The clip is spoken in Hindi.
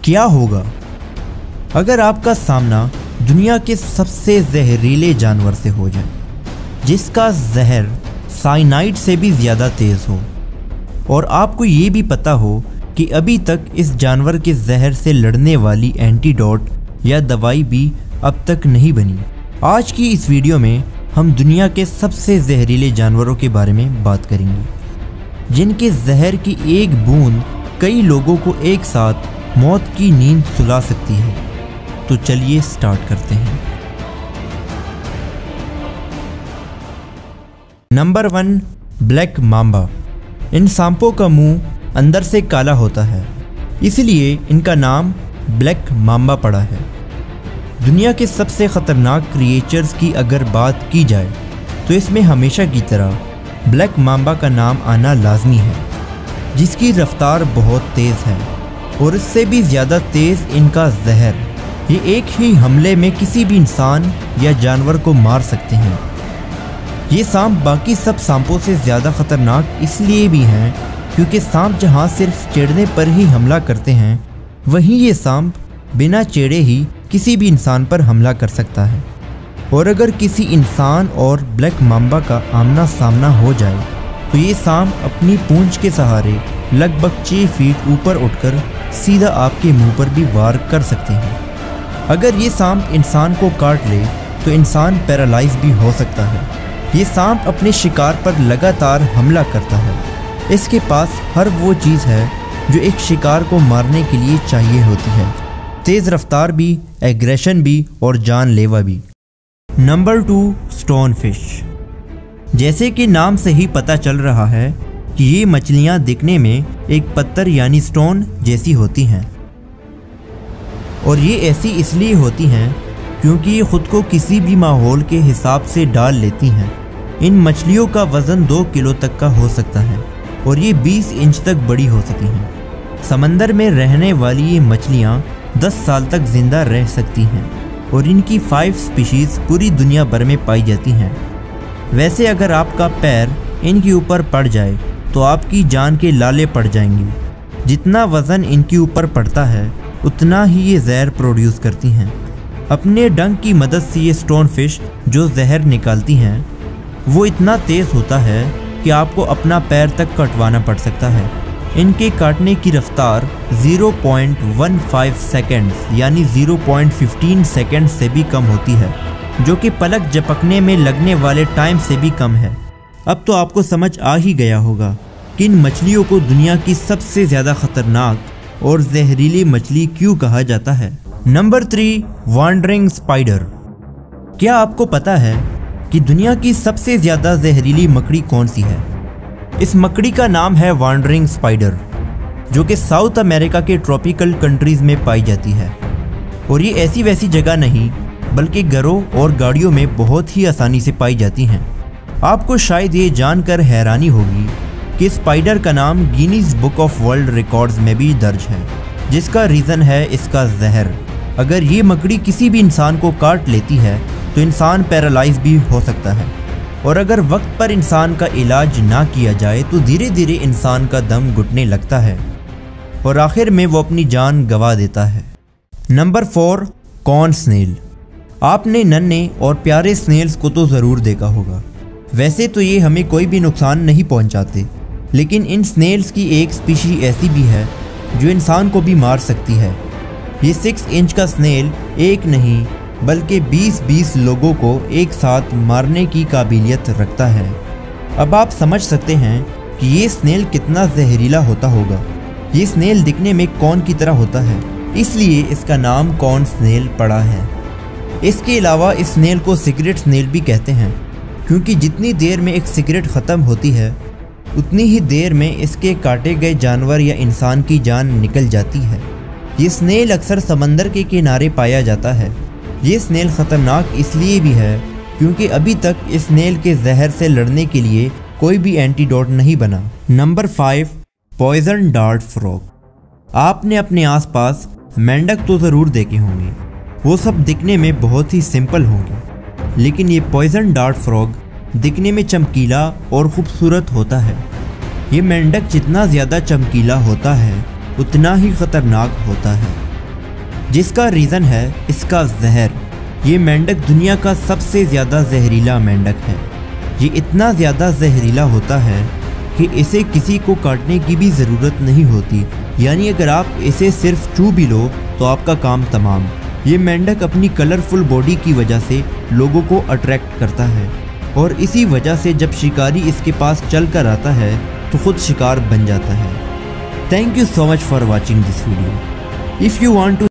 क्या होगा अगर आपका सामना दुनिया के सबसे जहरीले जानवर से हो जाए, जिसका जहर साइनाइड से भी ज़्यादा तेज़ हो, और आपको ये भी पता हो कि अभी तक इस जानवर के जहर से लड़ने वाली एंटीडोट या दवाई भी अब तक नहीं बनी। आज की इस वीडियो में हम दुनिया के सबसे जहरीले जानवरों के बारे में बात करेंगे, जिनके जहर की एक बूंद कई लोगों को एक साथ मौत की नींद सुला सकती है। तो चलिए स्टार्ट करते हैं। Number 1, black Mamba. इन सांपों का मुंह अंदर से काला होता है, इसलिए इनका नाम ब्लैक मांबा पड़ा है। दुनिया के सबसे ख़तरनाक क्रिएचर्स की अगर बात की जाए तो इसमें हमेशा की तरह ब्लैक मांबा का नाम आना लाजमी है, जिसकी रफ्तार बहुत तेज़ है और इससे भी ज़्यादा तेज़ इनका जहर। ये एक ही हमले में किसी भी इंसान या जानवर को मार सकते हैं। ये सांप बाकी सब सांपों से ज़्यादा ख़तरनाक इसलिए भी हैं क्योंकि सांप जहाँ सिर्फ चिढ़ने पर ही हमला करते हैं, वहीं ये सांप बिना चिढ़े ही किसी भी इंसान पर हमला कर सकता है। और अगर किसी इंसान और ब्लैक मांबा का आमना सामना हो जाए तो ये सांप अपनी पूंछ के सहारे लगभग 6 फीट ऊपर उठकर सीधा आपके मुंह पर भी वार कर सकते हैं। अगर ये सांप इंसान को काट ले तो इंसान पैरालाइज भी हो सकता है। ये सांप अपने शिकार पर लगातार हमला करता है। इसके पास हर वो चीज़ है जो एक शिकार को मारने के लिए चाहिए होती है, तेज़ रफ्तार भी, एग्रेशन भी और जानलेवा भी। Number 2, stone fish. जैसे कि नाम से ही पता चल रहा है कि ये मछलियाँ दिखने में एक पत्थर यानी स्टोन जैसी होती हैं, और ये ऐसी इसलिए होती हैं क्योंकि ये खुद को किसी भी माहौल के हिसाब से डाल लेती हैं। इन मछलियों का वज़न 2 किलो तक का हो सकता है और ये 20 इंच तक बड़ी हो सकती हैं। समंदर में रहने वाली ये मछलियाँ 10 साल तक ज़िंदा रह सकती हैं और इनकी 5 स्पीशीज़ पूरी दुनिया भर में पाई जाती हैं। वैसे अगर आपका पैर इनके ऊपर पड़ जाए तो आपकी जान के लाले पड़ जाएंगे। जितना वज़न इनके ऊपर पड़ता है उतना ही ये जहर प्रोड्यूस करती हैं। अपने डंक की मदद से ये स्टोन फिश जो जहर निकालती हैं वो इतना तेज़ होता है कि आपको अपना पैर तक कटवाना पड़ सकता है। इनके काटने की रफ्तार 0.15 सेकंड्स यानी 0.15 सेकंड से भी कम होती है, जो कि पलक झपकने में लगने वाले टाइम से भी कम है। अब तो आपको समझ आ ही गया होगा कि इन मछलियों को दुनिया की सबसे ज़्यादा ख़तरनाक और जहरीली मछली क्यों कहा जाता है। Number 3, wandering spider. क्या आपको पता है कि दुनिया की सबसे ज़्यादा जहरीली मकड़ी कौन सी है? इस मकड़ी का नाम है वांडरिंग स्पाइडर, जो कि साउथ अमेरिका के ट्रॉपिकल कंट्रीज़ में पाई जाती है। और ये ऐसी वैसी जगह नहीं बल्कि घरों और गाड़ियों में बहुत ही आसानी से पाई जाती हैं। आपको शायद ये जानकर हैरानी होगी कि स्पाइडर का नाम Guinness book of world records में भी दर्ज है, जिसका रीज़न है इसका जहर। अगर ये मकड़ी किसी भी इंसान को काट लेती है तो इंसान पैरालाइज भी हो सकता है, और अगर वक्त पर इंसान का इलाज ना किया जाए तो धीरे धीरे इंसान का दम घुटने लगता है और आखिर में वो अपनी जान गंवा देता है। Number 4, cone snail. आपने नन्हे और प्यारे स्नेल्स को तो ज़रूर देखा होगा। वैसे तो ये हमें कोई भी नुकसान नहीं पहुंचाते, लेकिन इन स्नेल्स की एक स्पीशी ऐसी भी है जो इंसान को भी मार सकती है। ये 6 इंच का स्नेल एक नहीं बल्कि 20-20 लोगों को एक साथ मारने की काबिलियत रखता है। अब आप समझ सकते हैं कि ये स्नेल कितना जहरीला होता होगा। ये स्नेल दिखने में कॉर्न की तरह होता है, इसलिए इसका नाम कॉर्न स्नेल पड़ा है। इसके अलावा इस स्नेल को सिगरेट स्नेल भी कहते हैं, क्योंकि जितनी देर में एक सिगरेट ख़त्म होती है उतनी ही देर में इसके काटे गए जानवर या इंसान की जान निकल जाती है। ये स्नेल अक्सर समंदर के किनारे पाया जाता है। ये स्नेल ख़तरनाक इसलिए भी है क्योंकि अभी तक इस स्नेल के जहर से लड़ने के लिए कोई भी एंटीडोट नहीं बना। Number 5, poison dart frog. आपने अपने आसपास मेंढक तो ज़रूर देखे होंगे, वो सब दिखने में बहुत ही सिंपल होंगे, लेकिन ये पॉइजन डार्ट फ्रॉग दिखने में चमकीला और ख़ूबसूरत होता है। ये मेंढक जितना ज़्यादा चमकीला होता है उतना ही ख़तरनाक होता है। जिसका रीज़न है इसका जहर। ये मेंढक दुनिया का सबसे ज़्यादा जहरीला मेंढक है। ये इतना ज़्यादा जहरीला होता है कि इसे किसी को काटने की भी ज़रूरत नहीं होती, यानी अगर आप इसे सिर्फ छू भी लो तो आपका काम तमाम। ये मेंढक अपनी कलरफुल बॉडी की वजह से लोगों को अट्रैक्ट करता है और इसी वजह से जब शिकारी इसके पास चल कर आता है तो खुद शिकार बन जाता है। Thank you so much for watching this video. If you want to